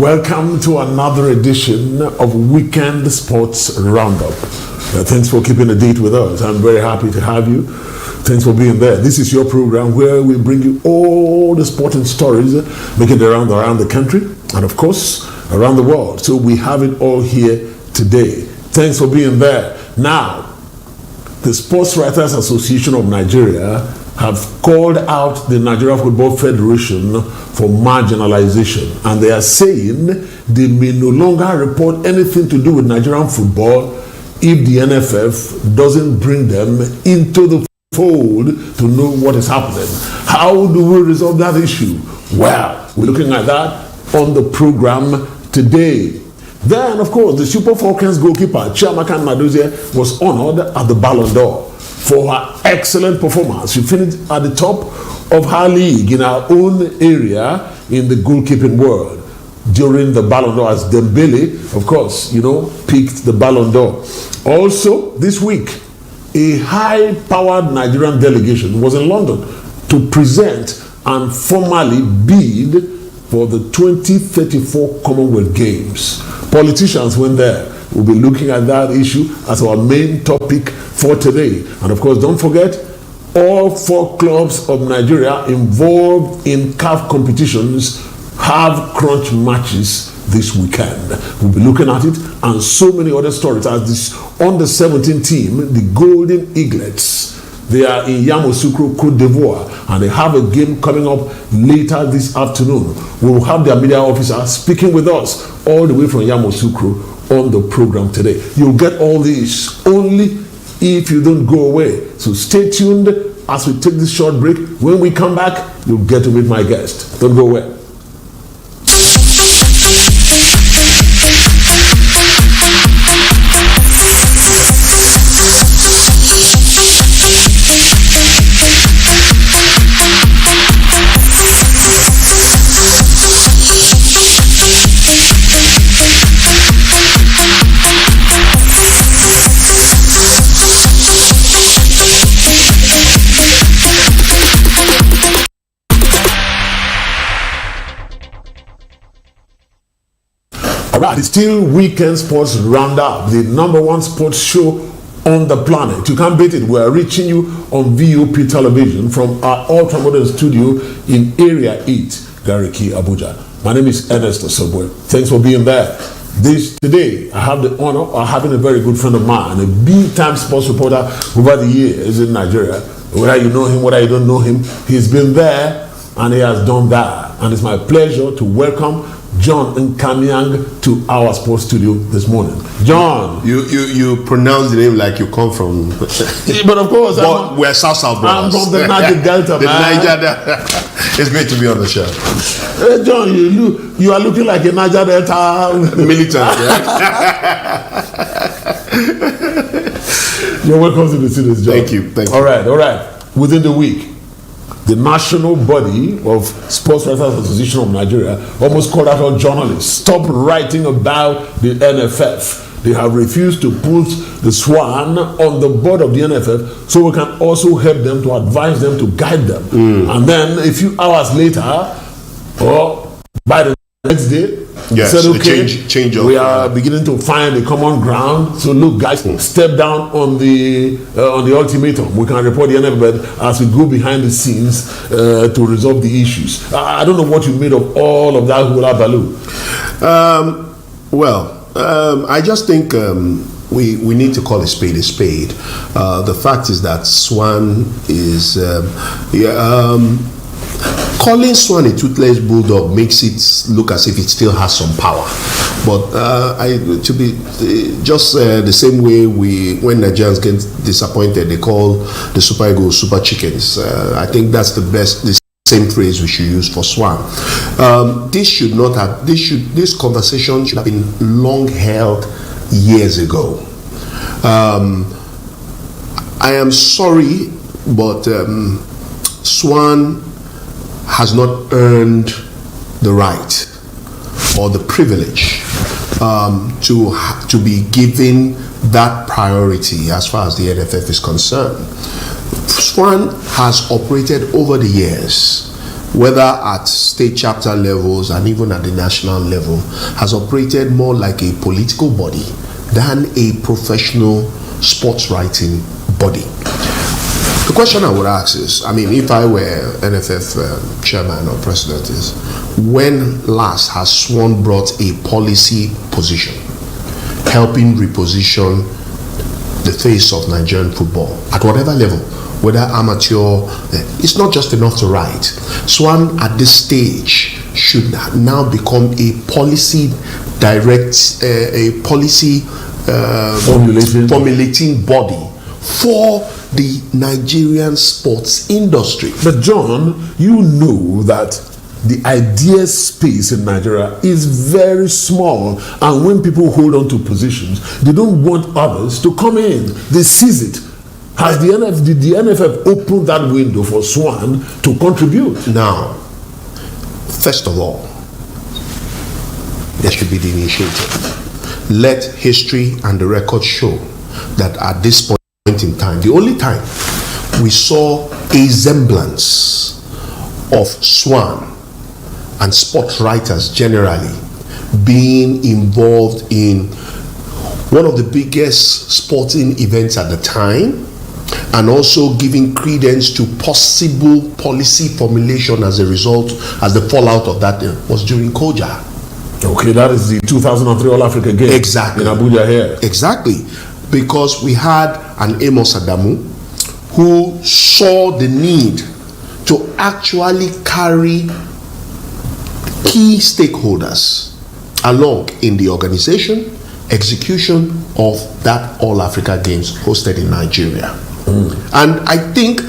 Welcome to another edition of Weekend Sports Roundup. Thanks for keeping a date with us. I'm very happy to have you. Thanks for being there. This is your program where we bring you all the sporting stories making the round around the country and, of course, around the world. So we have it all here today. Thanks for being there. Now, the Sports Writers Association of Nigeria have called out the Nigeria Football Federation for marginalization, and they are saying they may no longer report anything to do with Nigerian football if the NFF doesn't bring them into the fold to know what is happening. How do we resolve that issue? Well, we're looking at that on the program today. Then, of course, the Super Falcons goalkeeper Chiamaka Nnadozie was honored at the Ballon d'Or for her excellent performance. She finished at the top of her league in her own area in the goalkeeping world during the Ballon d'Or, as Dembele, of course, picked the Ballon d'Or. Also, this week, a high-powered Nigerian delegation was in London to present and formally bid for the 2034 Commonwealth Games. Politicians went there. We'll be looking at that issue as our main topic for today. And of course, don't forget, all 4 clubs of Nigeria involved in CAF competitions have crunch matches this weekend. We'll be looking at it and so many other stories as this under-17 team, the Golden Eaglets. They are in Yamoussoukro, Côte d'Ivoire, and they have a game coming up later this afternoon. We will have their media officer speaking with us all the way from Yamoussoukro on the program today. You'll get all this only if you don't go away. So stay tuned as we take this short break. When we come back, you'll get to meet my guest. Don't go away. Alright, it's still Weekend Sports Roundup, the #1 sports show on the planet. You can't beat it. We're reaching you on VOP television from our ultra-modern studio in Area 8, Gariki, Abuja. My name is Ernest Osobwe. Thanks for being there. Today, I have the honor of having a very good friend of mine, a big-time sports reporter over the years in Nigeria. Whether you know him, whether you don't know him, he's been there and he has done that. And it's my pleasure to welcome John Nkamiang to our sports studio this morning. John, you pronounce the name like you come from. But of course, we're South brothers. I'm from the Niger Delta, the Niger Delta. It's great to be on the show. John, you are looking like a Niger Delta militant. You're welcome to the studio, John. Thank you. All right. Within the week, the national body of Sports Writers Association of Nigeria almost called out all journalists. Stop writing about the NFF. They have refused to put the SWAN on the board of the NFF so we can also help them, to advise them, to guide them. And then a few hours later, or by the next day, said, okay, change we are beginning to find a common ground. So look, guys, step down on the ultimatum. We can report the NFF as we go behind the scenes to resolve the issues. I don't know what you made of all of that hula baloo. I just think we need to call a spade a spade. The fact is that SWAN is calling SWAN a toothless bulldog makes it look as if it still has some power. But the same way when Nigerians get disappointed, they call the Super Eagles Super Chickens. I think that's the same phrase we should use for SWAN. This conversation should have been long held years ago. I am sorry, but SWAN has not earned the right or the privilege to be given that priority as far as the NFF is concerned. SWAN has operated over the years whether at state chapter levels and even at the national level, has operated more like a political body than a professional sports writing body. The question I would ask is, I mean, if I were NFF chairman or president, is when last has SWAN brought a policy position helping reposition the face of Nigerian football at whatever level, whether amateur, it's not just enough to write. SWAN at this stage should now become a policy formulating body for the Nigerian sports industry. But John, you know that the idea space in Nigeria is very small, and when people hold on to positions, they don't want others to come in. They seize it. Did the NFF open that window for SWAN to contribute? Now, first of all, there should be the initiative. Let history and the record show that at this point in time, the only time we saw a semblance of SWAN and sports writers generally being involved in one of the biggest sporting events at the time, and also giving credence to possible policy formulation as a result, as the fallout of that was during Koja. Okay, that is the 2003 All-Africa Games. Exactly. In Abuja here. Exactly. Because we had an Amos Adamu who saw the need to actually carry key stakeholders along in the organization, execution of that All-Africa Games hosted in Nigeria. And I think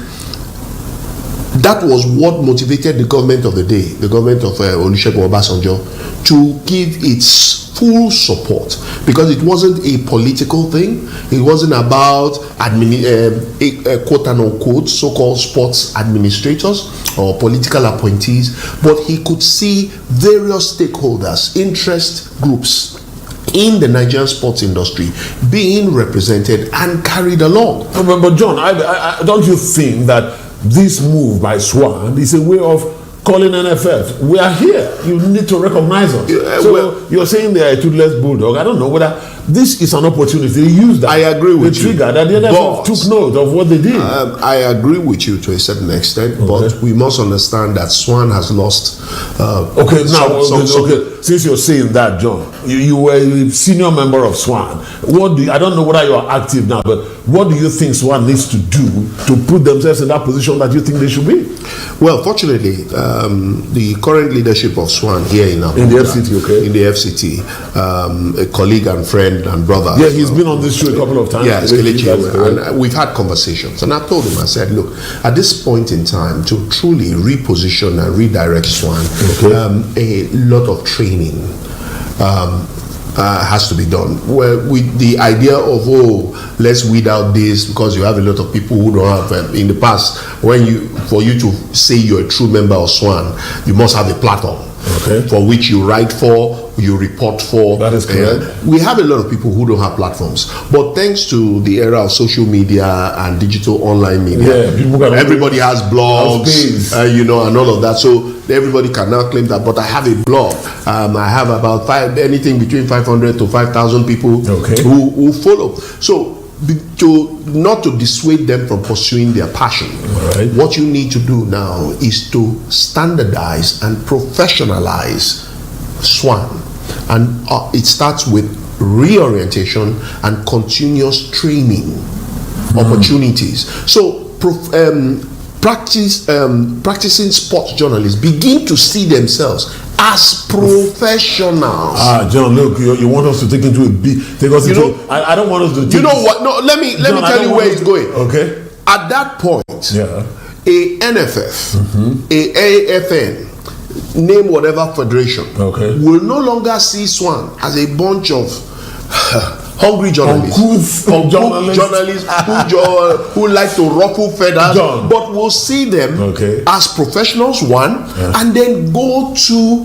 that was what motivated the government of the day, the government of Olusegun Obasanjo, to give its full support, because it wasn't a political thing. It wasn't about quote unquote so-called sports administrators or political appointees, but he could see various stakeholders, interest groups in the Nigerian sports industry being represented and carried along. But John, I don't you think that this move by SWAN is a way of calling NFF? We are here. You need to recognize us. You're saying they are a toothless bulldog. I don't know whether this is an opportunity to use that. I agree with you. Trigger that the NFF took note of what they did. I agree with you to a certain extent, but we must understand that SWAN has lost. Since you're saying that, John, you were a senior member of SWAN. I don't know whether you are active now, but what do you think SWAN needs to do to put themselves in that position that you think they should be? Well, fortunately, the current leadership of SWAN here in Abuja, in the FCT, okay, in the FCT, a colleague and friend and brother. Yeah, he's been on this show a couple of times. Yeah, and we've had conversations, and I told him, I said, look, at this point in time, to truly reposition and redirect SWAN, a lot of training has to be done. Well, with the idea of let's weed out this, because you have a lot of people who don't have. In the past, for you to say you're a true member of SWAN, you must have a platform for which you write for, you report for. That is correct. We have a lot of people who don't have platforms, but thanks to the era of social media and digital online media, everybody has blogs, and all of that. So everybody can now claim that. But I have a blog. I have about anything between 500 to 5,000 people who follow. So not to dissuade them from pursuing their passion. What you need to do now is to standardize and professionalize SWAN, and it starts with reorientation and continuous training opportunities. So practicing sports journalists begin to see themselves as professionals. John, look, you want us to take into I don't want us to take. You know what? No, let me tell you where it's going. Okay. At that point, a NFF, a AFN, name whatever federation, will no longer see SWAN as a bunch of hungry journalists, who like to ruffle feathers, but will see them as professionals, and then go to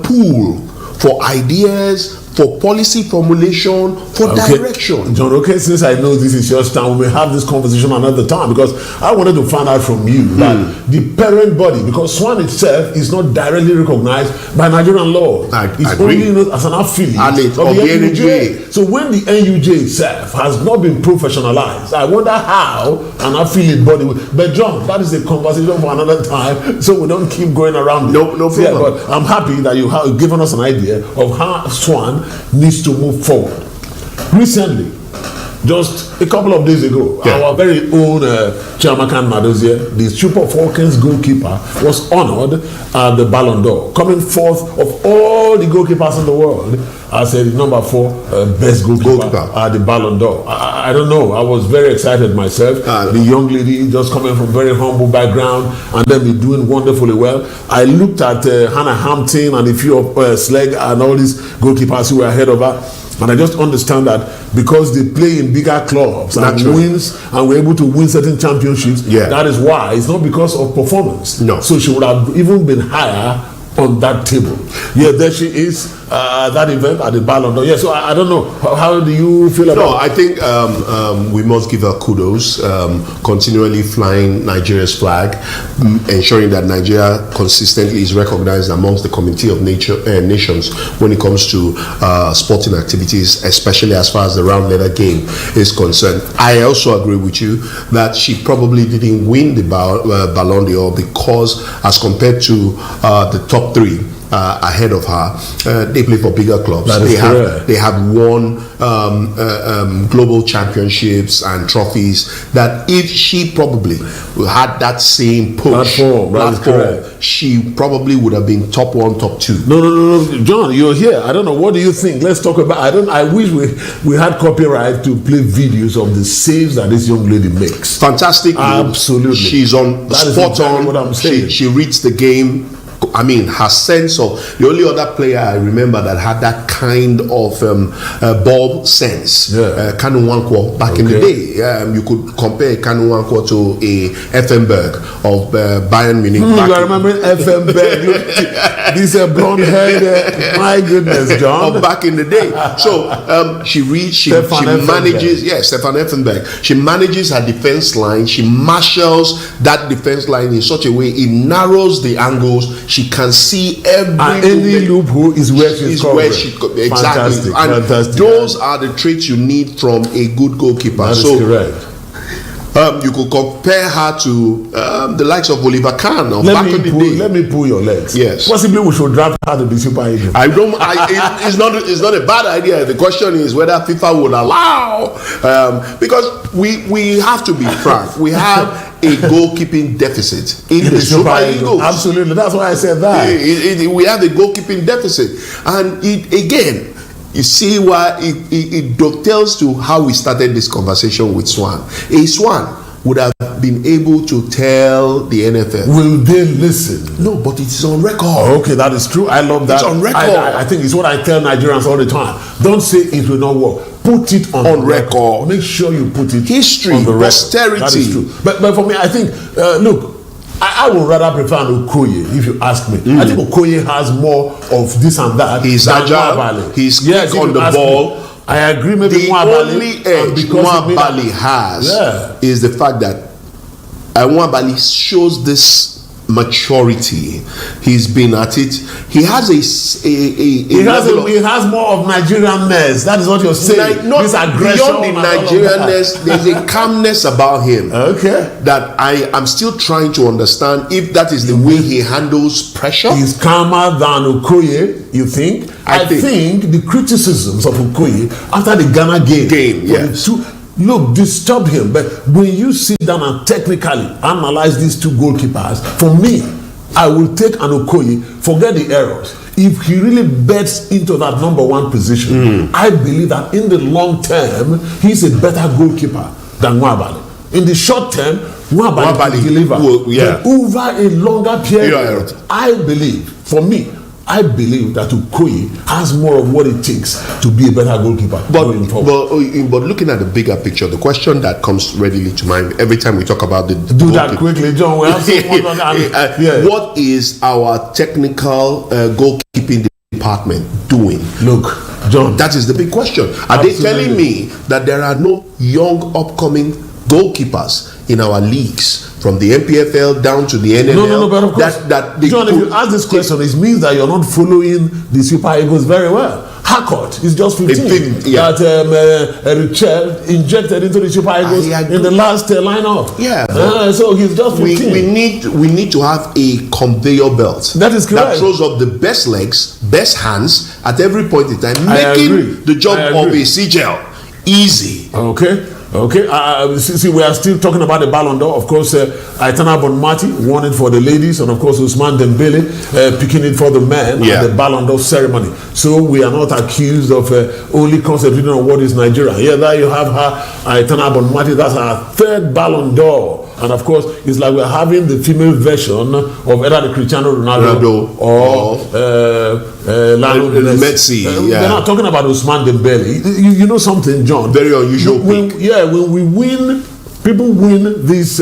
pool for ideas, for policy formulation, for direction. John, okay, since I know this is your stand, we may have this conversation another time, because I wanted to find out from you that the parent body, because SWAN itself is not directly recognized by Nigerian law. It's only as an affiliate of the NUJ. So when the NUJ itself has not been professionalized, I wonder how an affiliate body will. But John, that is a conversation for another time, so we don't keep going around. No problem. Yeah, but I'm happy that you have given us an idea of how SWAN needs to move forward. Recently, just a couple of days ago, our very own Chiamaka Nnadozie, the Super Falcons goalkeeper, was honored at the Ballon d'Or, coming forth of all the goalkeepers in the world as a number 4 best goalkeeper at the Ballon d'Or. I don't know, I was very excited myself. The young lady just coming from very humble background and then be doing wonderfully well. I looked at Hannah Hampton and a few of Sleg and all these goalkeepers who were ahead of her. And I just understand that because they play in bigger clubs and wins, and we're able to win certain championships, that is why. It's not because of performance. No. So she would have even been higher on that table. Yeah, there she is, that event at the Ballon d'Or. Yeah, so I don't know. How do you feel about it? No, I think we must give her kudos, continually flying Nigeria's flag, ensuring that Nigeria consistently is recognized amongst the Committee of Nations when it comes to sporting activities, especially as far as the round letter game is concerned. I also agree with you that she probably didn't win the Ballon d'Or because, as compared to the top 3 ahead of her, they play for bigger clubs. They have won global championships and trophies that if she probably had that same push platform, she probably would have been top 1, top 2. No, John, you're here. I don't know. What do you think? Let's talk about. I wish we had copyright to play videos of the saves that this young lady makes. Fantastic. Absolutely. She's on spot on. What I'm saying. She reads the game. I mean, her sense of the only other player I remember that had that kind of ball sense, Kanu Nwankwo back in the day. You could compare Kanu Nwankwo to a Effenberg of Bayern Munich. I remember Effenberg. This blonde head. My goodness, John. Of back in the day. So she reads. She manages. Yes, Stefan Effenberg. She manages her defense line. She marshals that defense line in such a way it narrows the angles. She can see any loophole is where she's covering. Exactly. Fantastic. And those are the traits you need from a good goalkeeper. That is correct. You could compare her to the likes of Oliver Kahn back in the day. Let me pull your legs. Yes. Possibly we should draft her to be super agent. It's not a bad idea. The question is whether FIFA would allow, because we have to be frank. We have a goalkeeping deficit in the Super Eagles. Absolutely. That's why I said that. We have a goalkeeping deficit, and again. You see why it dovetails to how we started this conversation with SWAN. A SWAN would have been able to tell the NFL. Will they listen? No, but it's on record. Oh, okay, that is true. I love that. It's on record. I think it's what I tell Nigerians all the time. Don't say it will not work. Put it on record. Make sure you put it history, on the record. Posterity. That is true. But for me, I think, look, I would rather prefer an Okoye if you ask me. I think Okoye has more of this and that. He's agile. He's quick on the ball. I agree. Maybe the only edge Nwabali has is the fact that Nwabali shows this maturity. He's been at it. He has he has more of Nigerianness. That is what you're saying. This aggression. Beyond the Nigerianness, there's a calmness about him. Okay. That I am still trying to understand if that is the way he handles pressure. He's calmer than Okoye, you think? I think the criticisms of Okoye after the Ghana game look, disturbed him. But when you sit down and technically analyze these two goalkeepers, for me, I will take an Okoye, forget the errors. If he really bets into that number 1 position, I believe that in the long term, he's a better goalkeeper than Nwabali. In the short term, Nwabali will deliver. But over a longer period, I believe, for me, I believe that Okoye has more of what it takes to be a better goalkeeper going forward. But looking at the bigger picture, the question that comes readily to mind every time we talk about the do that quickly, John. We have so much on that. What is our technical goalkeeping department department doing? Look, John. That is the big question. Are they telling me that there are no young upcoming goalkeepers in our leagues, from the MPFL down to the NNL? No, but of course, John, if you ask this question, it means that you're not following the Super Eagles very well. Harcourt is just 15 that Richard injected into the Super Eagles in the last lineup. Yeah, so he's just 15. We need to have a conveyor belt. That is correct. That throws up the best legs, best hands at every point in time, making the job of a CGL easy. Okay, see, we are still talking about the Ballon d'Or. Of course, Aitana Bonmati won it for the ladies, and of course, Ousmane Dembele picking it for the men at the Ballon d'Or ceremony. So we are not accused of only concentrating on what is Nigeria. Here, there you have her, Aitana Bonmati. That's her third Ballon d'Or. And of course, it's like we're having the female version of either the Cristiano Ronaldo or Lionel Messi. They're not talking about Ousmane Dembele. You know something, John? Very unusual pick. When we win, people win this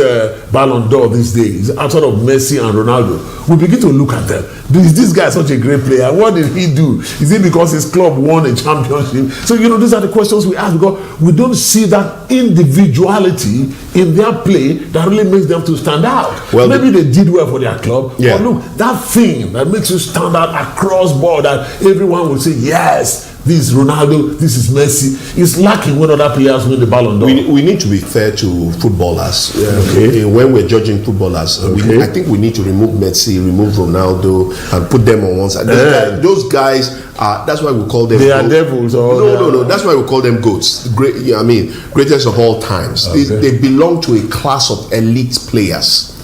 Ballon d'Or these days outside of Messi and Ronaldo. We begin to look at them. Is this guy such a great player? What did he do? Is it because his club won a championship? So, these are the questions we ask, because we don't see that individuality in their play that really makes them to stand out. Well, maybe they did well for their club, but look, that thing that makes you stand out across board, that everyone will say, yes, this is Ronaldo, this is Messi, is lacking when other players win the Ballon d'Or. We need to be fair to footballers. When we're judging footballers, I think we need to remove Messi, remove Ronaldo, and put them on one side. Those guys are, that's why we call them are devils. No, that's why we call them goats. Greatest of all times. They belong to a class of elite players.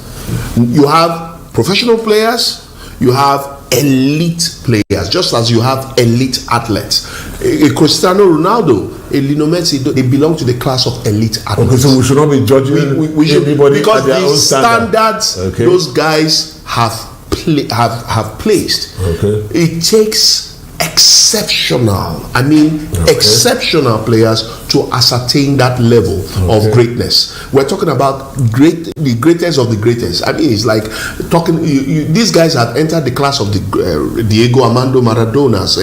You have professional players, you have elite players, just as you have elite athletes. A Cristiano Ronaldo, a Lionel Messi, they belong to the class of elite athletes. Okay, so we should not be judging we should, anybody because at their own standards those guys have placed. It takes exceptional players to ascertain that level of greatness. We're talking about the greatest of the greatest. It's like talking. These guys have entered the class of the Diego Armando Maradonas,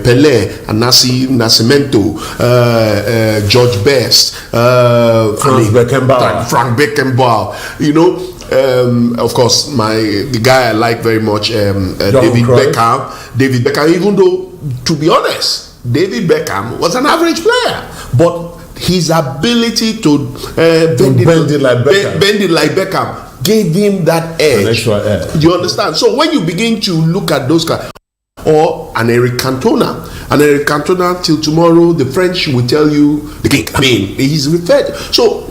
Pelé, Nascimento, George Best, Frank Beckenbauer. Of course, the guy I like very much, David Beckham. David Beckham, even though, to be honest, David Beckham was an average player, but his ability to bend it like Beckham gave him that edge. An extra edge. Do you understand? So when you begin to look at those guys, or an Eric Cantona till tomorrow, the French will tell you the king. He's referred. So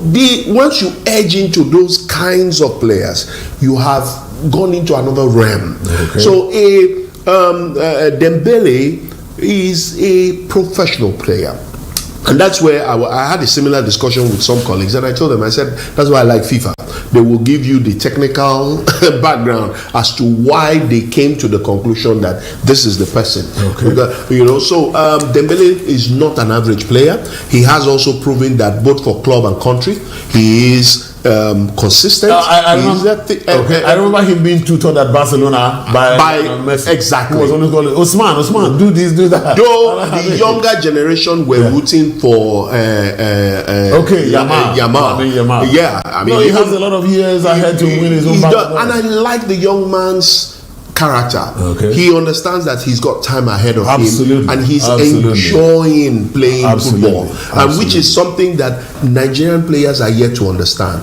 once you edge into those kinds of players, you have gone into another realm. So Dembele is a professional player. And that's where I had a similar discussion with some colleagues, and I told them, I said, that's why I like FIFA. They will give you the technical background as to why they came to the conclusion that this is the person. So Dembele is not an average player. He has also proven that both for club and country, he is consistent. I remember him being tutored at Barcelona by Messi. Exactly. He was only calling Osman, do this, do that. Though the younger generation were rooting for Yamal. Yeah, he has a lot of years ahead to win his own battle. And I like the young man's character. He understands that he's got time ahead of him, and he's enjoying playing football, and which is something that Nigerian players are yet to understand.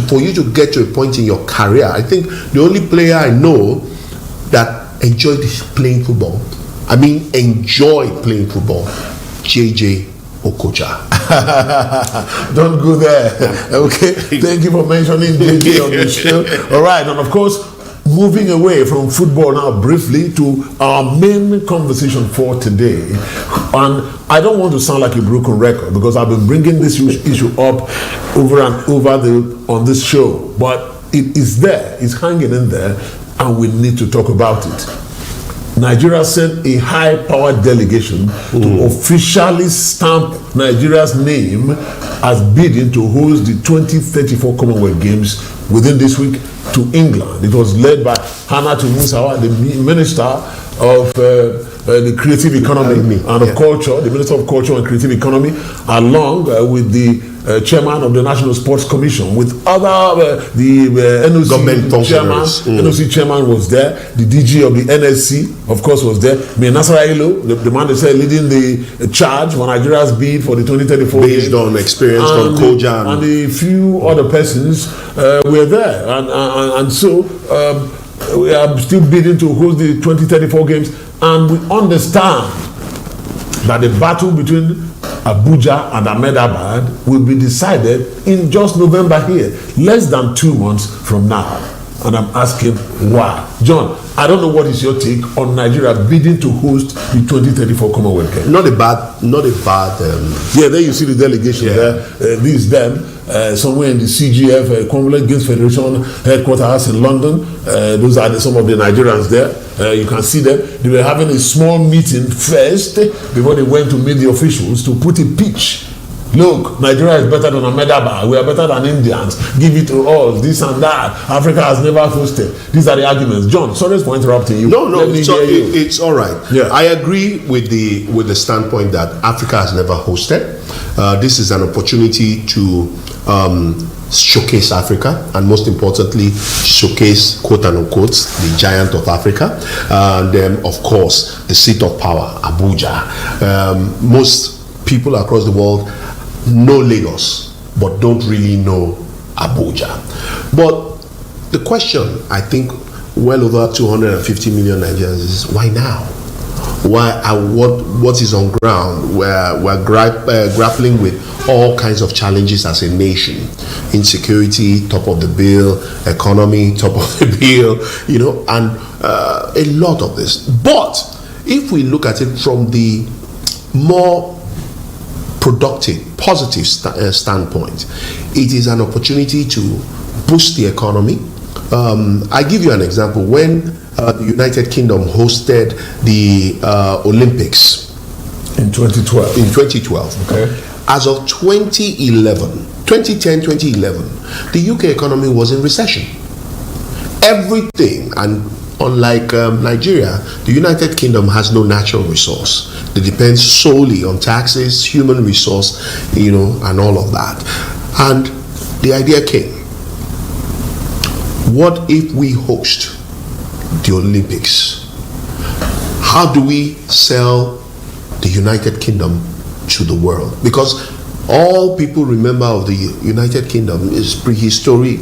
For you to get to a point in your career, I think the only player I know that enjoyed playing football, enjoyed playing football, JJ Okocha. Don't go there. Thank you for mentioning JJ on the show. All right, and of course, moving away from football now briefly to our main conversation for today. And I don't want to sound like a broken record, because I've been bringing this issue up over and over on this show, but it is there, it's hanging in there, and we need to talk about it. Nigeria sent a high-powered delegation to officially stamp Nigeria's name as bidding to host the 2034 Commonwealth Games within this week to England. It was led by Hannatu Musawa, the Minister of the creative economy and of culture, the Minister of Culture and Creative Economy, along with the chairman of the National Sports Commission, with other the NOC government chairman. NOC chairman was there. The DG of the NSC, of course, was there. Nasara Ilo, the man they said leading the charge for Nigeria's bid for the 2034 based on experience from Koja and a few other persons were there, and so we are still bidding to host the 2034 games, and we understand that the battle between Abuja and Ahmedabad will be decided in just November here, less than 2 months from now. And I'm asking why. John, I don't know what is your take on Nigeria bidding to host the 2034 Commonwealth Games. Not a bad. Yeah, there you see the delegation there. This is them. Somewhere in the CGF, Commonwealth Games Federation headquarters in London. Those are some of the Nigerians there. You can see them. They were having a small meeting first before they went to meet the officials to put a pitch. Look, Nigeria is better than Ahmedabad. We are better than Indians. Give it to us. This and that. Africa has never hosted. These are the arguments. John, sorry for interrupting you. No, it's all right. Yeah. I agree with the standpoint that Africa has never hosted. This is an opportunity to showcase Africa, and most importantly, showcase, quote and unquote, the giant of Africa, and then of course the seat of power, Abuja. Most people across the world know Lagos, but don't really know Abuja. But the question, I think, well over 250 million Nigerians is, why now? Why? What is on ground? We're grappling with all kinds of challenges as a nation. Insecurity, top of the bill. Economy, top of the bill. And a lot of this. But if we look at it from the more productive, positive standpoint, it is an opportunity to boost the economy. I give you an example. When the United Kingdom hosted the Olympics in 2012. Okay. As of 2011, the UK economy was in recession. Everything, and unlike Nigeria, the United Kingdom has no natural resource. They depend solely on taxes, human resource, and all of that. And the idea came, what if we host the Olympics? How do we sell the United Kingdom to the world? Because all people remember of the United Kingdom is prehistoric,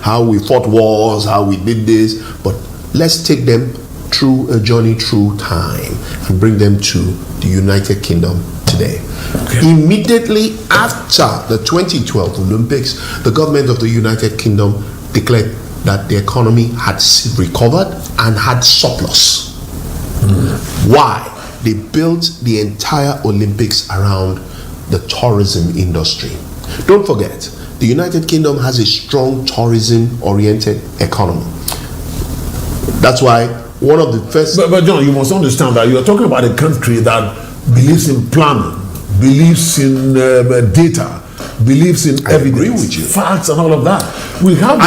how we fought wars, how we did this. But let's take them through a journey through time and bring them to the United Kingdom today. Okay. Immediately after the 2012 Olympics, the government of the United Kingdom declared that the economy had recovered and had surplus. Why? They built the entire Olympics around the tourism industry. Don't forget, the United Kingdom has a strong tourism-oriented economy. That's why one of the first... But John, you must understand that you are talking about a country that believes in planning, believes in data, believes in evidence, facts, and all of that. We have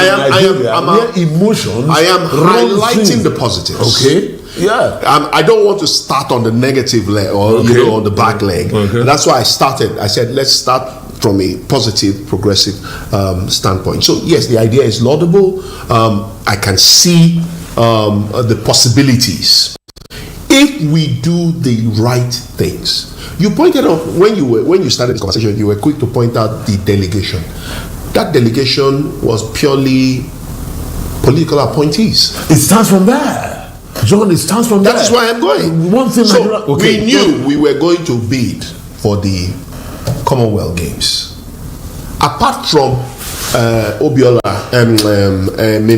emotions. I am highlighting the positives. Okay. Yeah. I don't want to start on the negative leg or on the back leg. Okay. That's why I said let's start from a positive, progressive standpoint. So yes, the idea is laudable. I can see the possibilities if we do the right things. You pointed out when you started this conversation, you were quick to point out the delegation. That delegation was purely political appointees. It starts from there. John, it starts from that. That is why I'm going. One thing, so we knew we were going to bid for the Commonwealth Games. Apart from Obiola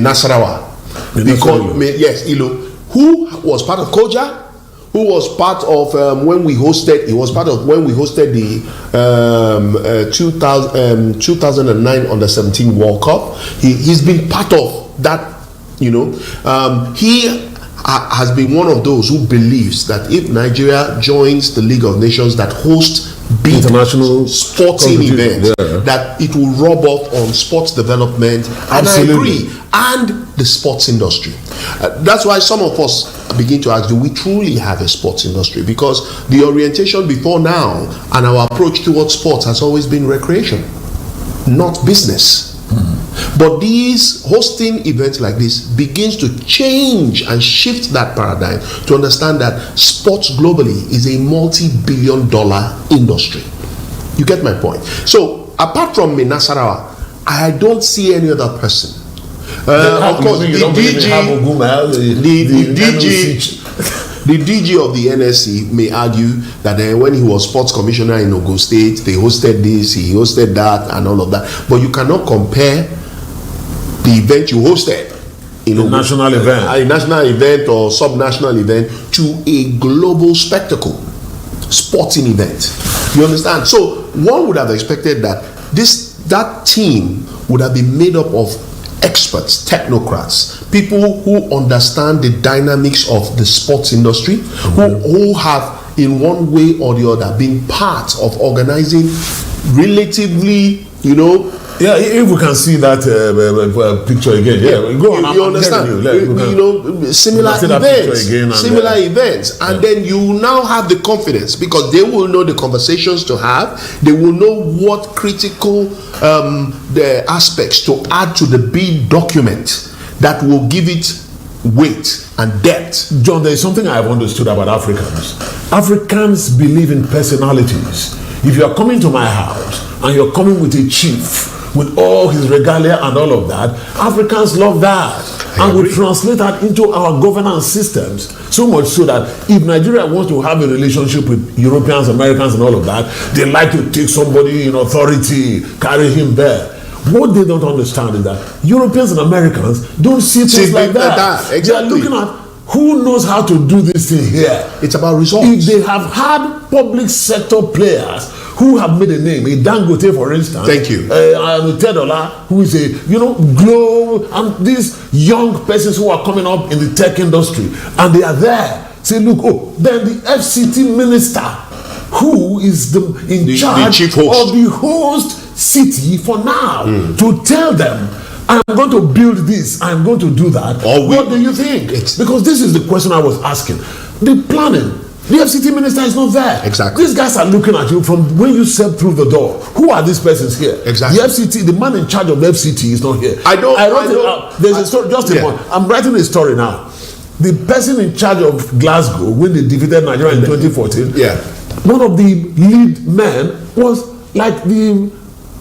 Nasarawa, yes, Ilo, who was part of Koja, who was part of when we hosted the 2009 Under-17 World Cup. He's been part of that. He has been one of those who believes that if Nigeria joins the League of Nations that hosts big international sporting event, that it will rub off on sports development. And I agree, and the sports industry. That's why some of us begin to ask, do we truly have a sports industry? Because the orientation before now and our approach towards sports has always been recreation, not business. But these hosting events like this begins to change and shift that paradigm to understand that sports globally is a multi-billion-dollar industry. You get my point? So apart from Nasarawa, I don't see any other person. Of course, the DG of the NSC may argue that when he was sports commissioner in Ogun State, they hosted this, he hosted that, and all of that. But you cannot compare the event you hosted in a national event or sub-national event to a global spectacle, sporting event. You understand? So one would have expected that that team would have been made up of experts, technocrats, people who understand the dynamics of the sports industry, who have in one way or the other been part of organizing relatively, if we can see that picture again, go on. You understand? Similar events, and then you now have the confidence because they will know the conversations to have. They will know what critical the aspects to add to the bid document that will give it weight and depth. John, there is something I have understood about Africans. Africans believe in personalities. If you are coming to my house and you're coming with a chief with all his regalia and all of that, Africans love that. And we translate that into our governance systems, so much so that if Nigeria wants to have a relationship with Europeans, Americans and all of that, they like to take somebody in authority, carry him there. What they don't understand is that Europeans and Americans don't see things like that. Exactly. They are looking at who knows how to do this thing here. It's about results. If they have had public sector players who have made a name, a Dangote, for instance. Thank you. Tedola, who is a, Glow, and these young persons who are coming up in the tech industry, and they are there. Say, look, then the FCT minister, who is in charge of the host city for now, to tell them, I'm going to build this, I'm going to do that. What do you think? Because this is the question I was asking. The planning. The FCT minister is not there. Exactly. These guys are looking at you from when you step through the door. Who are these persons here? Exactly. The FCT, the man in charge of the FCT is not here. I wrote it up. There's a story, just a moment. I'm writing a story now. The person in charge of Glasgow, when they defeated Nigeria in 2014, one of the lead men was like the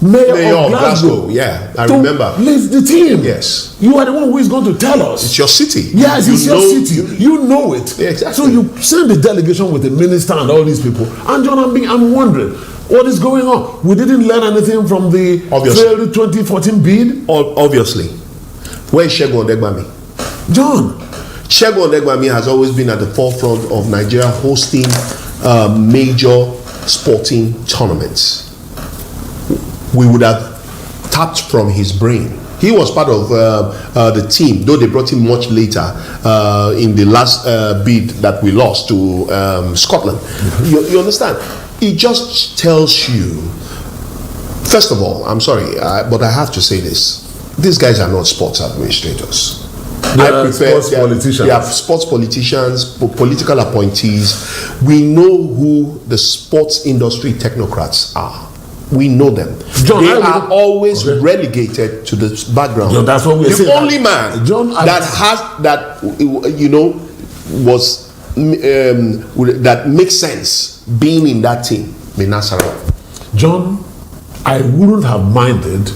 mayor of Glasgow. I remember. Lead the team. Yes. You are the one who is going to tell us. It's your city. Yes, it's your city. You know it. Yeah, exactly. So you send the delegation with the minister and all these people. And John, I'm wondering, what is going on? We didn't learn anything from the failed 2014 bid? Obviously. Where is Segun Odegbami? John. Segun Odegbami has always been at the forefront of Nigeria hosting major sporting tournaments. We would have tapped from his brain. He was part of the team, though they brought him much later in the last bid that we lost to Scotland. You understand? It just tells you, first of all, I'm sorry, but I have to say this. These guys are not sports administrators. Sports politicians. They are sports politicians, political appointees. We know who the sports industry technocrats are. We know them. John, they are always relegated to the background. John, that's what we're saying. The only man that makes sense being in that team, Nasarawa. John, I wouldn't have minded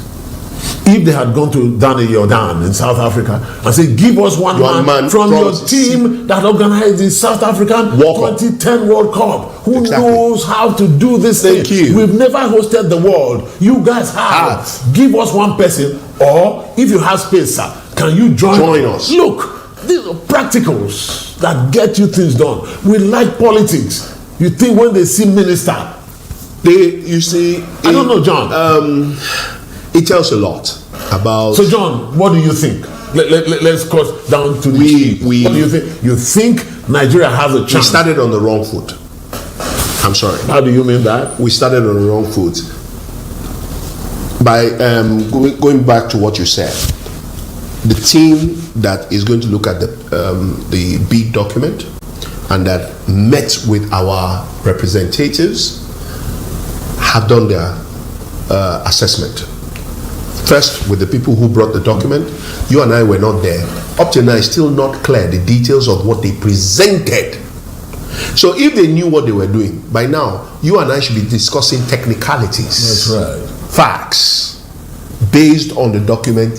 if they had gone to Dani Jordan in South Africa and said, give us one man from your team that organized the South African 2010 World Cup, who knows how to do this thing. We've never hosted the world. You guys have. Give us one person, or if you have space, sir, can you join us? Look, these are practicals that get you things done. We like politics. You think when they see minister, I don't know, John. It tells a lot about. So, John, what do you think? Let's cut down to the what do you think? You think Nigeria has a chance? We started on the wrong foot, I'm sorry. How do you mean that? We started on the wrong foot. By going back to what you said, the team that is going to look at the bid document and that met with our representatives have done their assessment. First, with the people who brought the document, you and I were not there. Up to now, it's still not clear the details of what they presented. So if they knew what they were doing, by now, you and I should be discussing technicalities. That's right. Facts based on the document.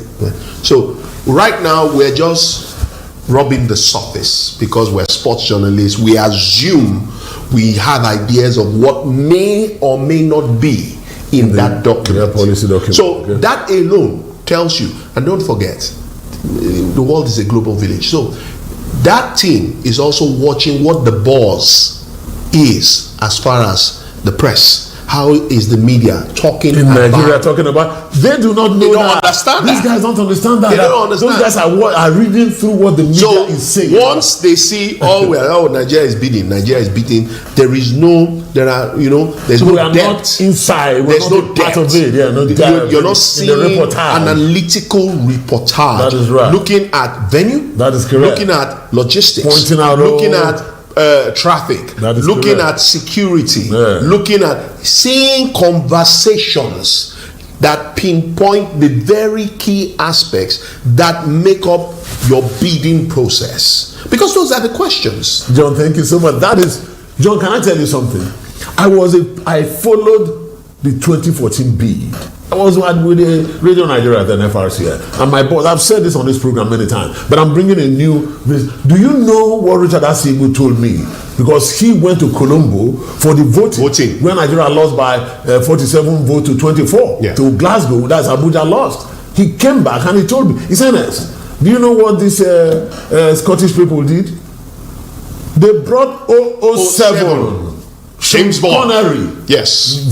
So right now, we're just rubbing the surface because we're sports journalists. We assume we have ideas of what may or may not be in that document. Policy document. So that alone tells you, and don't forget, the world is a global village. So that team is also watching what the buzz is as far as the press. How is the media talking in about Nigeria talking about? They do not know They don't that. understand These that. guys don't understand that. They don't understand. Those guys are reading through what the media So is saying. once they see, Nigeria is beating, there's we no are depth. not inside. We're There's not no part depth. of it. Yeah, no You're not in seeing the reportage. analytical reportage. That is right. Looking at venue. That is correct. Looking at logistics. Pointing out looking at traffic. That is looking correct. at security. Yeah. Looking at seeing conversations that pinpoint the very key aspects that make up your bidding process. Because those are the questions. John, thank you so much. John, can I tell you something? I followed the 2014 bid. I was with the Radio Nigeria at the FRCN. And my boss, I've said this on this program many times, but I'm bringing a new. Do you know what Richard Asibu told me? Because he went to Colombo for the voting. When Nigeria lost by 47 votes to 24 to Glasgow, that's Abuja lost. He came back and he told me, he said, do you know what these Scottish people did? They brought 007. James Bond. Connery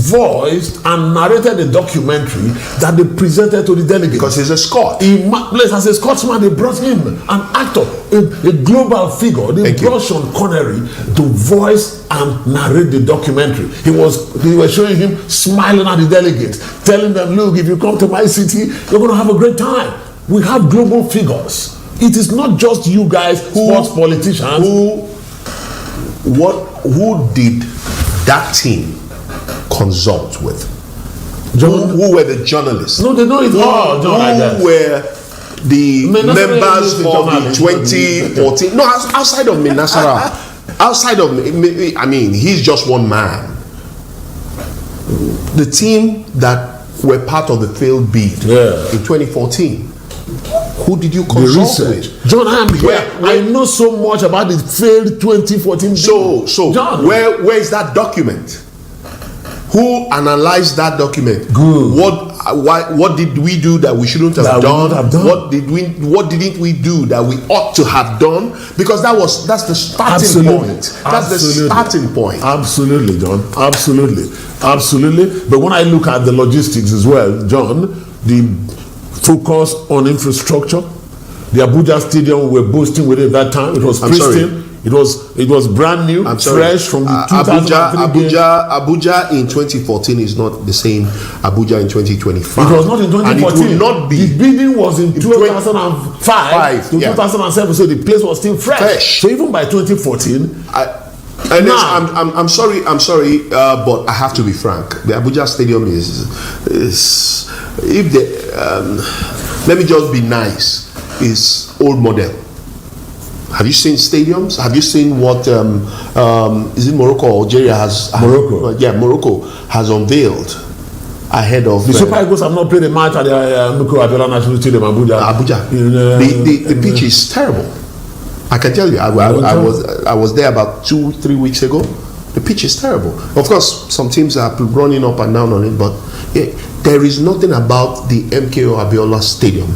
voiced and narrated the documentary that they presented to the delegates. Because he's a Scot. As a Scotsman, they brought him, an actor, a global figure. They brought Sean Connery to voice and narrate the documentary. They were showing him smiling at the delegates, telling them, look, if you come to my city, you're going to have a great time. We have global figures. It is not just you guys, sports politicians. Who did that team consult with? Who were the journalists? No, they know it all, John, I guess. Who were the members of the 2014? No, outside of Minasara. Outside of, I mean, he's just one man. The team that were part of the failed bid in 2014. Who did you consult with? John, I am here. I know so much about the failed 2014 bid. So John, where is that document? Who analyzed that document? Good. What did we do that we shouldn't have done? What didn't we do that we ought to have done? Because that's the starting point. That's the starting point. Absolutely, John. Absolutely. But when I look at the logistics as well, John, the focus on infrastructure, the Abuja Stadium we were boasting with it that time. It was pristine. It was brand new, fresh from the 2003 Abuja in 2014 is not the same Abuja in 2025. It was not in 2014. And it will not be. The bidding was in 2005 to 2007, so the place was still fresh. So even by 2014, I'm sorry, but I have to be frank. The Abuja Stadium is if let me just be nice, is old model. Have you seen stadiums? Have you seen what is it Morocco or Algeria has? Morocco. Morocco has unveiled ahead of the Super Eagles have not played a match at the Miko Abiola National Stadium, Abuja. The pitch is terrible. I can tell you, I was there about 2-3 weeks ago. The pitch is terrible. Of course, some teams are running up and down on it, but there is nothing about the MKO Abiola Stadium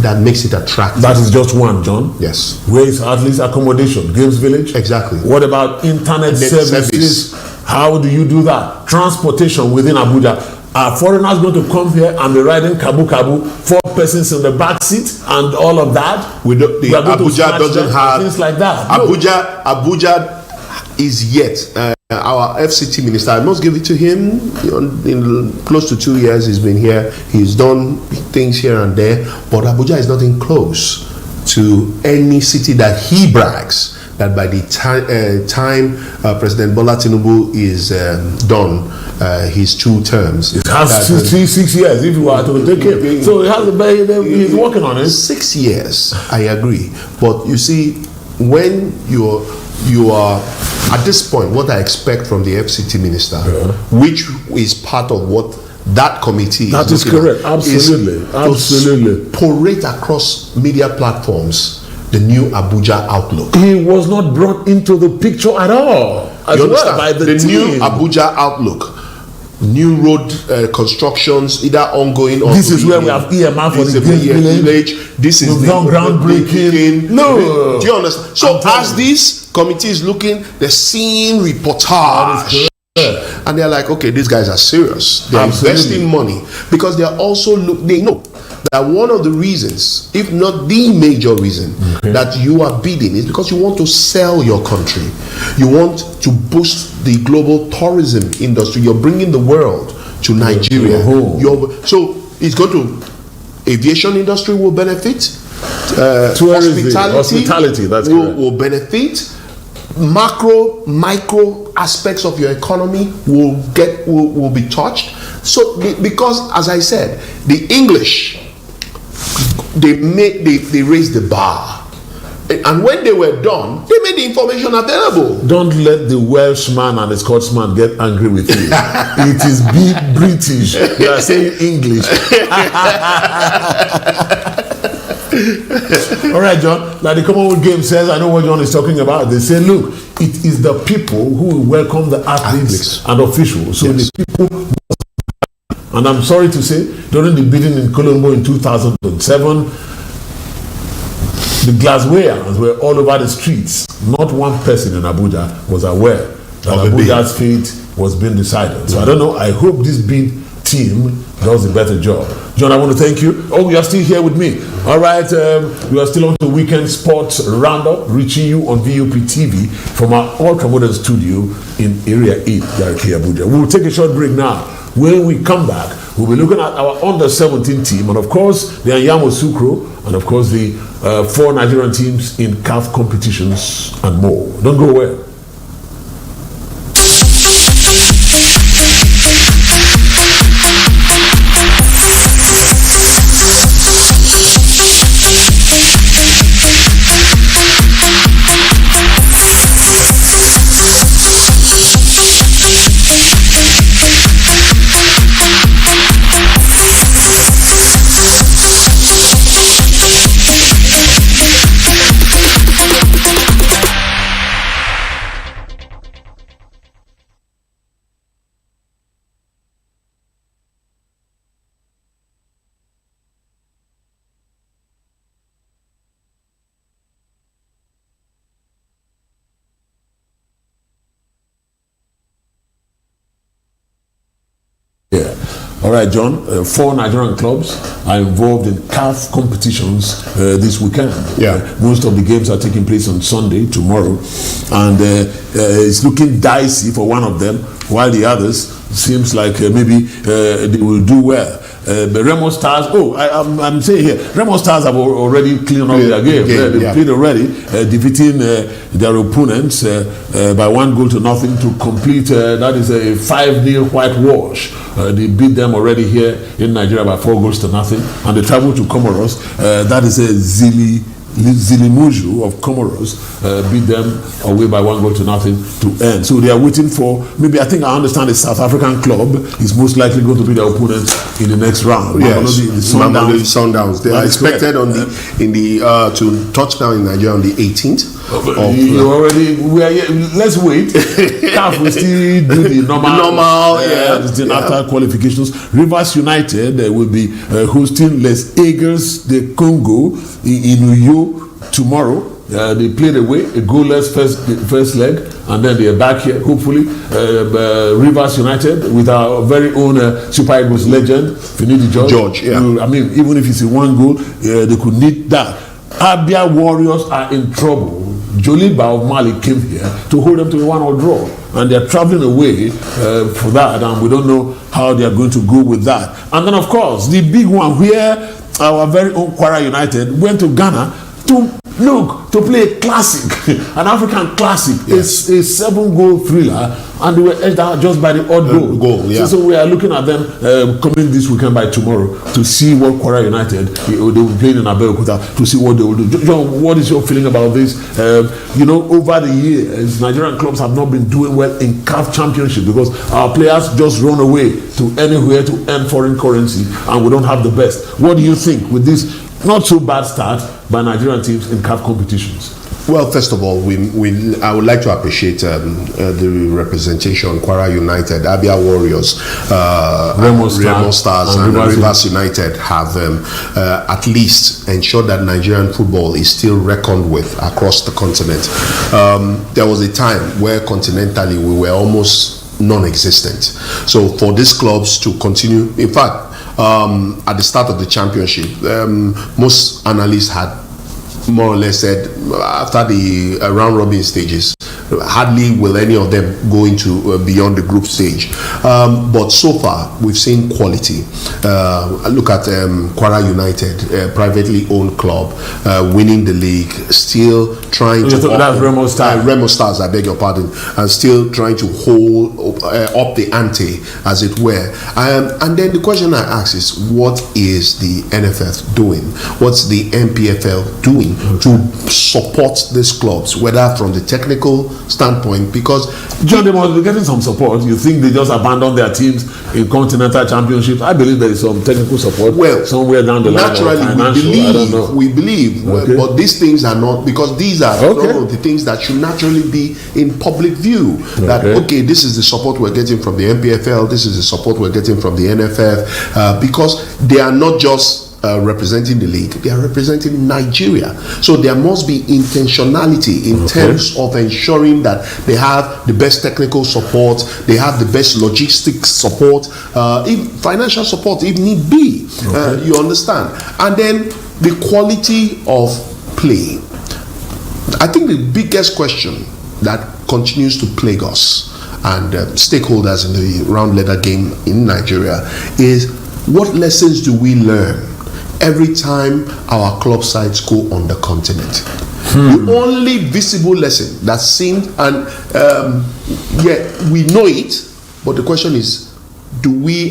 that makes it attractive. That is just one, John. Yes. Where is at least accommodation? Games Village? Exactly. What about internet services? How do you do that? Transportation within Abuja. Are foreigners going to come here and be riding kabu, 4 persons in the back seat and all of that? Abuja doesn't have things like that. Abuja is yet our FCT minister, I must give it to him. In close to 2 years he's been here. He's done things here and there, but Abuja is nothing close to any city that he brags that by the time President Bola Tinubu is done his 2 terms. It has 6 years if you are to take it. So it has he's working on it. 6 years, I agree. But you see, when you are at this point, what I expect from the FCT minister, which is part of what that committee is correct. Absolutely. To parade across media platforms the new Abuja outlook. He was not brought into the picture at all. You understand? By the new Abuja outlook. New road constructions, either ongoing or... This is where we have EMR for the village. This is the groundbreaking. No. Do you understand? So as this committee is looking, they're seeing reportage. And they're like, okay, these guys are serious. They're investing money. Because they're also... They know that one of the reasons, if not the major reason, that you are bidding is because you want to sell your country. You want to boost the global tourism industry. You're bringing the world to Nigeria. So it's going to... Aviation industry will benefit. Hospitality that's will benefit. Micro aspects of your economy will be touched. So because, as I said, the English, they raised the bar, and when they were done, they made the information available. Don't let the Welshman and the Scotsman get angry with you. It is big British. They are saying English. All right, John. Like the Commonwealth Game says, I know what John is talking about. They say, look, it is the people who will welcome the athletes and officials. So the people. And I'm sorry to say, during the bidding in Colombo in 2007, the Glaswegians were all over the streets. Not one person in Abuja was aware that Abuja's fate was being decided. So I don't know. I hope this bid team does a better job. John, I want to thank you. Oh, you are still here with me. All right, we are still on the Weekend Sports Roundup, reaching you on VOP TV from our ultra-modern studio in Area 8, Garki, Abuja. We'll take a short break now. When we come back, we'll be looking at our under-17 team, and of course, the Anyamo Sukro, and of course, the 4 Nigerian teams in CAF competitions and more. Don't go away. All right, John, 4 Nigerian clubs are involved in CAF competitions this weekend. Most of the games are taking place on Sunday, tomorrow, and it's looking dicey for one of them, while the others seems like maybe they will do well. The Remo Stars, I'm saying here, Remo Stars have already cleaned up their game. They played already, defeating their opponents by 1-0 to complete, that is a 5-0 whitewash. They beat them already here in Nigeria by 4-0, and they travel to Comoros. That is a Zilimuju of Comoros beat them away by 1-0 to end. So they are waiting for, maybe, I think I understand the South African club is most likely going to be their opponent in the next round. Yes, the Sundowns. They are expected to touch down in Nigeria on the 18th. Let's wait. CAF will still do the normal after qualifications. Rivers United will be hosting Les Aigles de Congo in Uyo tomorrow. They played away a goalless first leg, and then they are back here. Hopefully, Rivers United with our very own Super Eagles legend, Finidi George. I mean, even if it's a 1 goal, they could need that. Abia Warriors are in trouble. Jolie of Mali came here to hold them to a 1-1 draw, and they're traveling away for that, and we don't know how they are going to go with that. And then, of course, the big one where our very own Kwara United went to Ghana to play a classic, an African classic, yes. A 7-goal thriller, and they were edged out just by the odd goal. Yeah. So we are looking at them coming this weekend by tomorrow to see what Kwara United, they will be playing in Abeokuta, to see what they will do. John, what is your feeling about this? Over the years, Nigerian clubs have not been doing well in CAF Championship because our players just run away to anywhere to earn foreign currency, and we don't have the best. What do you think with this not so bad start by Nigerian teams in CAF competitions? Well, first of all, I would like to appreciate the representation. Kwara United, Abia Warriors, Remo Stars, and Rivers United have at least ensured that Nigerian football is still reckoned with across the continent. There was a time where continentally we were almost non-existent. So for these clubs to continue, in fact, at the start of the championship, most analysts had more or less said after the round robin stages, hardly will any of them go into beyond the group stage. But so far, we've seen quality. Look at Kwara United, privately owned club, winning the league, still trying to... That's Remo Stars. Remo Stars, I beg your pardon, and still trying to hold up the ante, as it were. And then the question I ask is, what is the NFF doing? What's the NPFL doing to support these clubs, whether from the technical standpoint? Because John, they must be getting some support. You think they just abandon their teams in continental championships? I believe there is some technical support somewhere down the line. Naturally, we believe, okay. But these things are not, because these are some of the things that should naturally be in public view. That this is the support we're getting from the NPFL, this is the support we're getting from the NFF, because they are not just representing the league, they are representing Nigeria. So there must be intentionality in terms of ensuring that they have the best technical support, they have the best logistics support, if financial support if need be. You understand? And then the quality of play. I think the biggest question that continues to plague us and stakeholders in the round leather game in Nigeria is, what lessons do we learn every time our club sides go on the continent? The only visible lesson that's seen, and we know it, but the question is,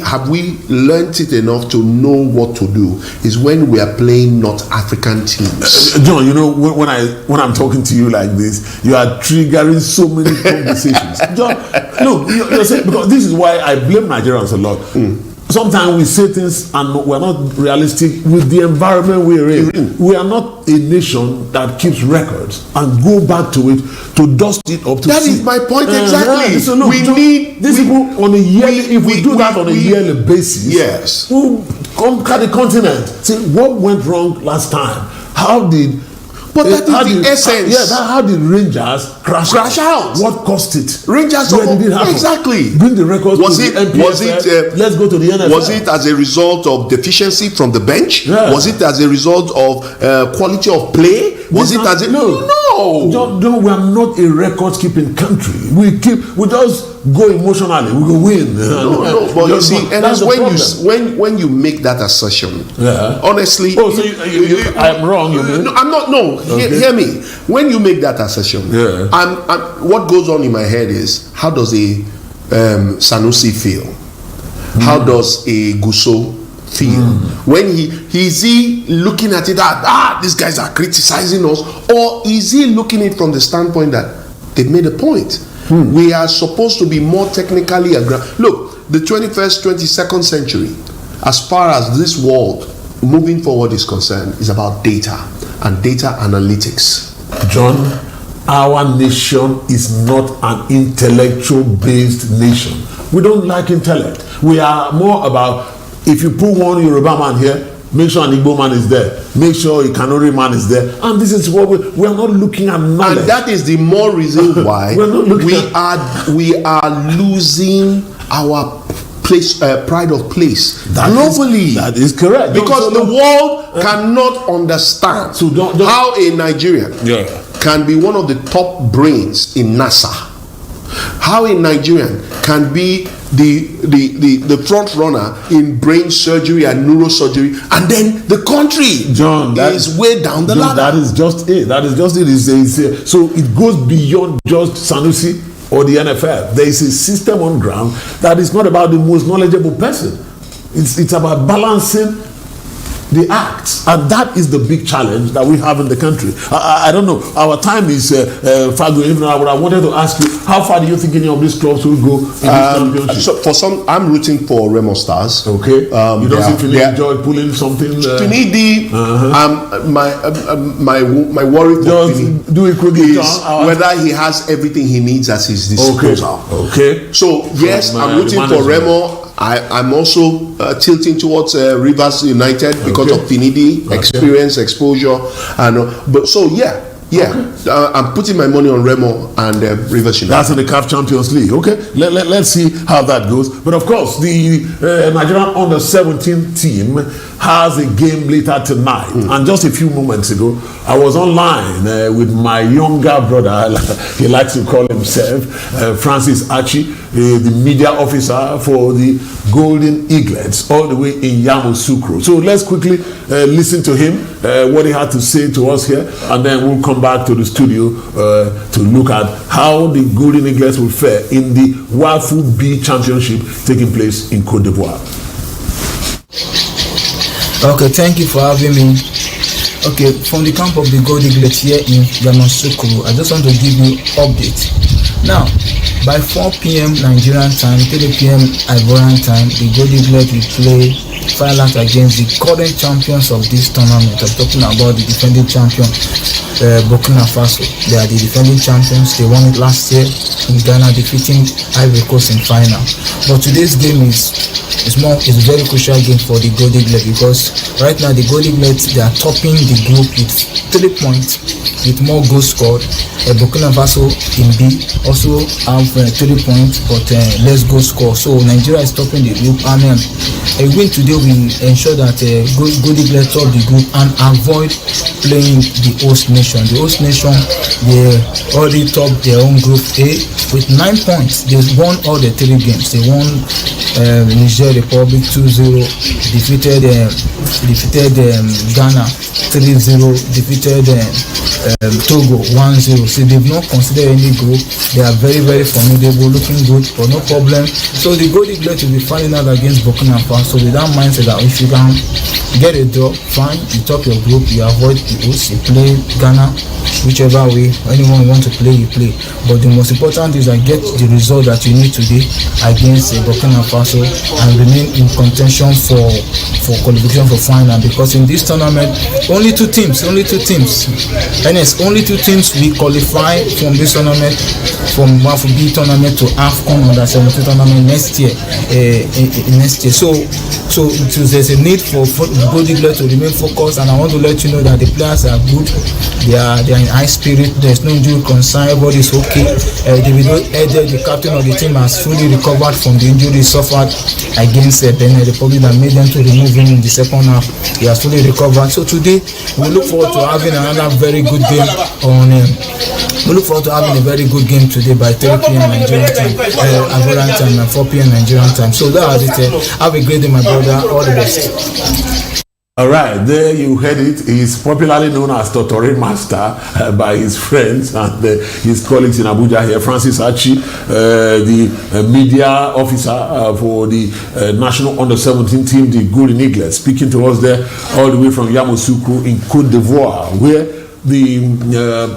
have we learnt it enough to know what to do? Is when we are playing North African teams. John, when I'm talking to you like this, you are triggering so many conversations. John, look, you're saying, because this is why I blame Nigerians a lot. Sometimes we say things and we're not realistic with the environment we're in. We are not a nation that keeps records and go back to it to dust it up. That is my point exactly. So look, we need these people on a yearly. If we do that on a yearly basis, yes, we'll conquer the continent. See what went wrong last time. How did? But that is the essence. How did Rangers crash out? What cost it? Rangers, where did it happen? Exactly. Bring the records to the NPFL. Let's go to the NFL. Was it as a result of deficiency from the bench? Yeah. Was it as a result of quality of play? Was it as a... No. We are not a record-keeping country. We just go emotionally. We go win. No. But you see, and that's when you make that assertion, honestly... Oh, so I'm wrong, you mean? No, I'm not. No, hear me. When you make that assertion, what goes on in my head is, how does a Sanusi feel? How does a Gusso feel? When is he looking at it that these guys are criticizing us, or is he looking at it from the standpoint that they made a point? We are supposed to be more technically aggressive. Look, the 21st, 22nd century, as far as this world moving forward is concerned, is about data and data analytics. John, our nation is not an intellectual-based nation. We don't like intellect. We are more about, if you put one Yoruba man here, make sure an Igbo man is there. Make sure a Kanuri man is there. And this is what we are not looking at knowledge. And that is the more reason why we are losing our place, pride of place globally. That is correct. Because the world cannot understand how a Nigerian can be one of the top brains in NASA? How a Nigerian can be the front runner in brain surgery and neurosurgery, and then the country, John, is way down the ladder? That is just it. So it goes beyond just Sanusi or the NFL. There is a system on ground that is not about the most knowledgeable person. It's about balancing the acts, and that is the big challenge that we have in the country. I don't know, our time is far going. Even I wanted to ask you, how far do you think any of these clubs will go in this championship? So for some, I'm rooting for Remo Stars. Okay. You don't see Finidi enjoy pulling something? Finidi, my worry for Finidi is whether he has everything he needs at his disposal. Okay. So yes, I'm rooting for Remo. I'm also tilting towards Rivers United because of Finidi, experience, exposure, and but so yeah. I'm putting my money on Remo and Rivers United. That's in the CAF Champions League. Okay, let's see how that goes. But of course, the Nigerian under-17 team has a game later tonight. And just a few moments ago, I was online with my younger brother. He likes to call himself Francis Archie, the media officer for the Golden Eaglets, all the way in Yamoussoukro. So let's quickly listen to him, what he had to say to us here, and then we'll come back to the studio to look at how the Golden Eaglets will fare in the WAFU B Championship taking place in Côte d'Ivoire. Okay, thank you for having me. Okay, from the camp of the Golden Eaglets here in Yamoussoukro, I just want to give you update. Now, by 4 p.m. Nigerian time, 3 p.m. Ivorian time, the Golden Eaglets will play final against the current champions of this tournament. I'm talking about the defending champion, Burkina Faso. They are the defending champions. They won it last year in Ghana, defeating Ivory Coast in final. But today's game is a very crucial game for the Golden Eaglets, because right now the Golden Eaglets, they are topping the group with 3 points, with more goals scored. Burkina Faso in B also have 3 points, but less goals scored. So Nigeria is topping the group, and a win today will ensure that Golden Eaglets top the group and avoid playing the host nation. The host nation, they already top their own group A with 9 points. They won all the 3 games. They won Niger Republic 2-0, defeated Ghana 3-0, defeated Togo 1-0. So they've not considered any group. They are very, very formidable, looking good, but no problem. So the Golden Eaglets will be fighting out against Burkina Faso with that mindset that if you can get a draw, fine, you top your group, you avoid the host, you play Ghana, whichever way, anyone you want to play, you play. But the most important is that get the result that you need today against Burkina Faso and remain in contention for qualification for final, because in this tournament, only two teams will qualify from this tournament, from WAFU B tournament to AFCON under-17 tournament next year. So there's a need for the Golden Eaglets to remain focused, and I want to let you know that the players are good. They are in high spirit. There's no injury concern. Everybody is okay. Davido Ede, the captain of the team, has fully recovered from the injury he suffered against Benin Republic that made them to remove him in the second half. He has fully recovered. So today we look forward to having another very good game we look forward to having a very good game today by 3 p.m. Nigerian time, Ivorian time, and 4 p.m. Nigerian time. So that is it. Have a great day, my brother. All the best. All right, there you heard it. He's popularly known as Totori Master by his friends and his colleagues in Abuja here. Francis Archie, the media officer for the national under-17 team, the Golden Eaglets, speaking to us there all the way from Yamoussoukro in Côte d'Ivoire, where the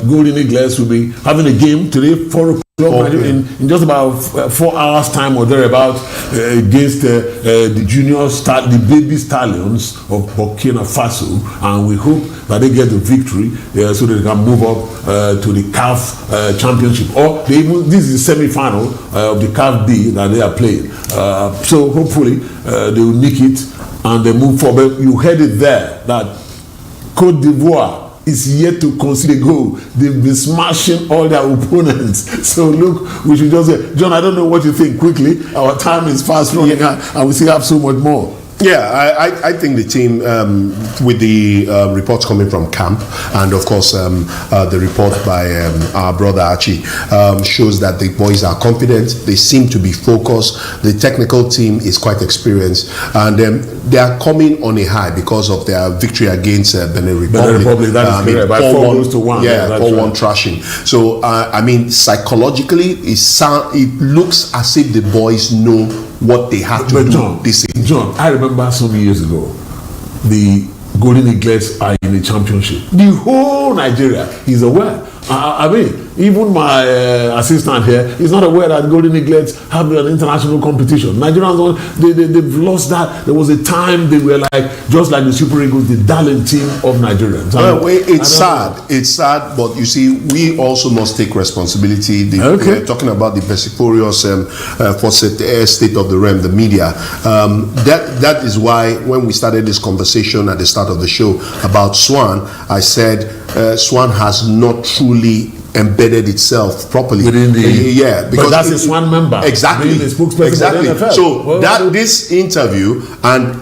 Golden Eaglets will be having a game today, 4 o'clock. In just about 4 hours time or thereabout against the the baby stallions of Burkina Faso, and we hope that they get the victory so that they can move up to the CAF championship, or this is the semi-final of the CAF B that they are playing. So hopefully they will make it and they move forward. You heard it there that Côte d'Ivoire is yet to concede a goal. They've been smashing all their opponents. So look, we should just say, John, I don't know what you think. Quickly, our time is fast running out, and we still have so much more. Yeah, I think the team, with the reports coming from camp, and of course the report by our brother Archie, shows that the boys are confident. They seem to be focused. The technical team is quite experienced, and they are coming on a high because of their victory against Benin Republic. That is correct. By 4-1. Yeah, 4-1 trashing. So I mean, psychologically, it looks as if the boys know what they have to do this season. John, I remember some years ago, the Golden Eaglets are in the championship. The whole Nigeria is aware. I mean, even my assistant here is not aware that Golden Eaglets have an international competition. Nigerians, they've lost that. There was a time they were like, just like the Super Eagles, the darling team of Nigerians. It's sad. It's sad, but you see, we also must take responsibility. We're talking about the vociferous state of the realm, the media. That is why when we started this conversation at the start of the show about Swan, I said Swan has not truly embedded itself properly within the because that's a Swan member, exactly. So this interview and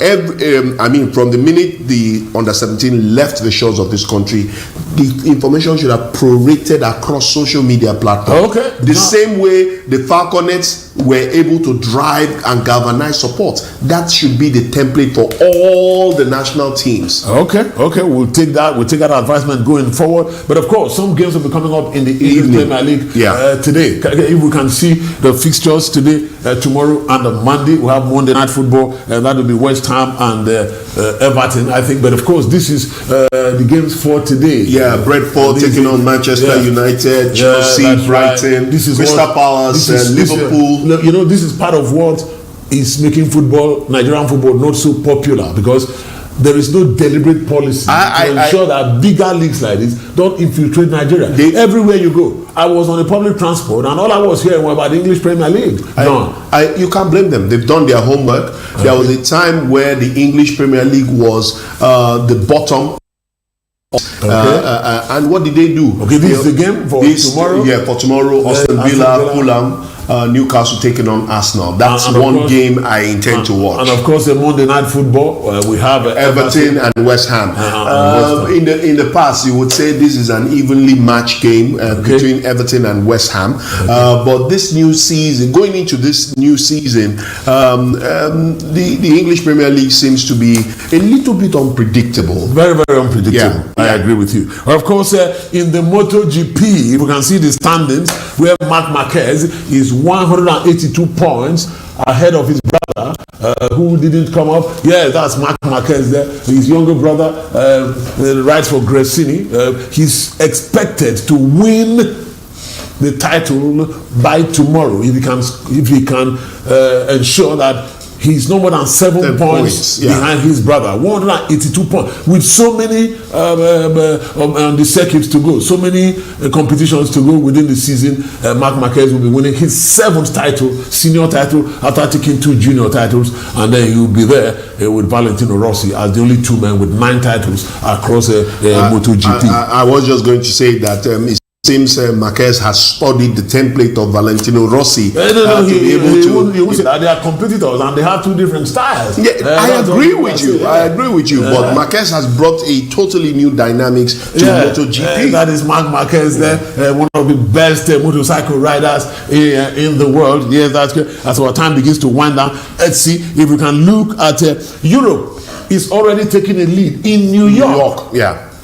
I mean, from the minute the under-17 left the shores of this country, the information should have prorated across social media platforms. The same way the Falconets were able to drive and galvanize support. That should be the template for all the national teams. Okay, we'll take that advisement going forward. But of course, some games will be coming up in the English Premier League today. If we can see the fixtures today, tomorrow, and on Monday, we have Monday Night Football, and that will be West Ham and Everton, I think. But of course, this is the games for today. Brentford taking on Manchester United, Chelsea, Brighton, this is Crystal Palace, Liverpool. You know, this is part of what is making Nigerian football, not so popular, because there is no deliberate policy to ensure that bigger leagues like this don't infiltrate Nigeria. Everywhere you go, I was on a public transport, and all I was hearing was about the English Premier League. You can't blame them. They've done their homework. There was a time where the English Premier League was the bottom. And what did they do? This is the game for tomorrow. Yeah, for tomorrow, Aston Villa, Fulham, Newcastle taking on Arsenal. That's one game I intend to watch. And of course, the Monday Night Football, we have Everton and West Ham. In the past, you would say this is an evenly matched game between Everton and West Ham. But this new season, going into this new season, the English Premier League seems to be a little bit unpredictable. Very, very unpredictable. I agree with you. Of course, in the MotoGP, we can see the standings where Marc Marquez is 182 points ahead of his brother, who didn't come up. That's Marc Marquez there. His younger brother rides for Gresini. He's expected to win the title by tomorrow if he can ensure that he's no more than 7 points behind his brother. 182 points with so many on the circuits to go, so many competitions to go within the season. Marc Marquez will be winning his 7th title, senior title, after taking 2 junior titles, and then he will be there with Valentino Rossi as the only 2 men with 9 titles across MotoGP. I was just going to say that it seems Marquez has studied the template of Valentino Rossi he won't say that they are competitors and they have 2 different styles. I agree with you. But Marquez has brought a totally new dynamics to MotoGP. That is Marc Marquez there, one of the best motorcycle riders in the world. Yes, that's good. As our time begins to wind down, let's see if we can look at Europe. Is already taking a lead in New York.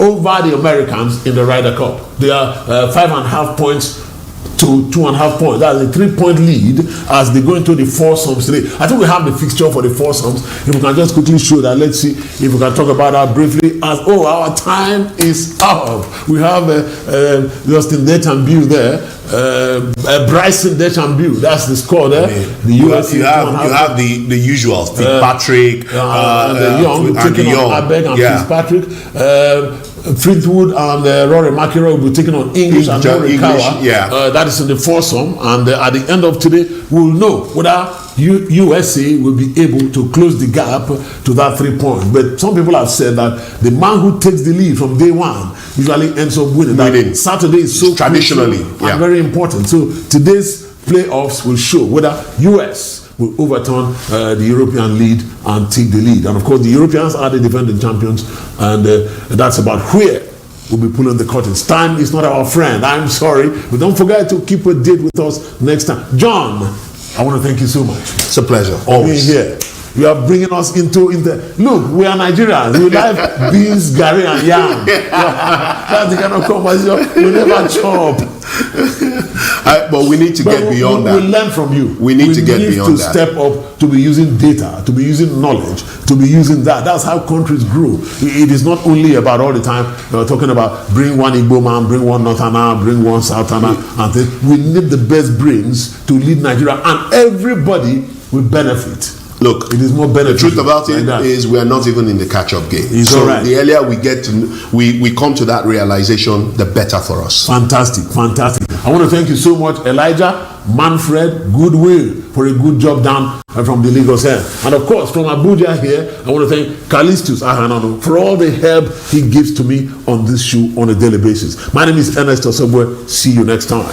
Over the Americans in the Ryder Cup. They are 5.5 points to 2.5 points. That's a 3-point lead as they go into the foursomes today. I think we have the fixture for the foursomes. If we can just quickly show that, let's see if we can talk about that briefly. Our time is up. We have Justin Deschambeau there, Bryson Deschambeau. That's the score there. The US. You have the usual Fitzpatrick and the young taking on Abeg and Fitzpatrick. Fleetwood and Rory McIlroy will be taking on English and Morikawa. That is in the foursome, and at the end of today, we'll know whether USA will be able to close the gap to that 3 points. But some people have said that the man who takes the lead from day one usually ends up winning. That Saturday is so traditionally and very important. So today's playoffs will show whether US will overturn the European lead and take the lead. And of course, the Europeans are the defending champions, and that's about where we'll be pulling the curtains. Time is not our friend. I'm sorry, but don't forget to keep a date with us next time. John, I want to thank you so much. It's a pleasure. For being here. You are bringing us into look, we are Nigerians. We like beans, gari, and yam. That's the kind of conversation we never chop. But we need to get beyond that. We learn from you. We need to get beyond that. Step up, to be using data, to be using knowledge, to be using that. That's how countries grow. It is not only about all the time talking about bring one Igbo man, bring one Northerner, bring one Southerner, and things. We need the best brains to lead Nigeria, and everybody will benefit. Look, it is more beneficial. The truth about it is we are not even in the catch-up game. So right. The earlier we get to, we come to that realization, the better for us. Fantastic. I want to thank you so much, Elijah, Manfred, Goodwill, for a good job done from the Lagos end. And of course, from Abuja here, I want to thank Callistus Ahanano for all the help he gives to me on this show on a daily basis. My name is Ernest Osobwe. See you next time.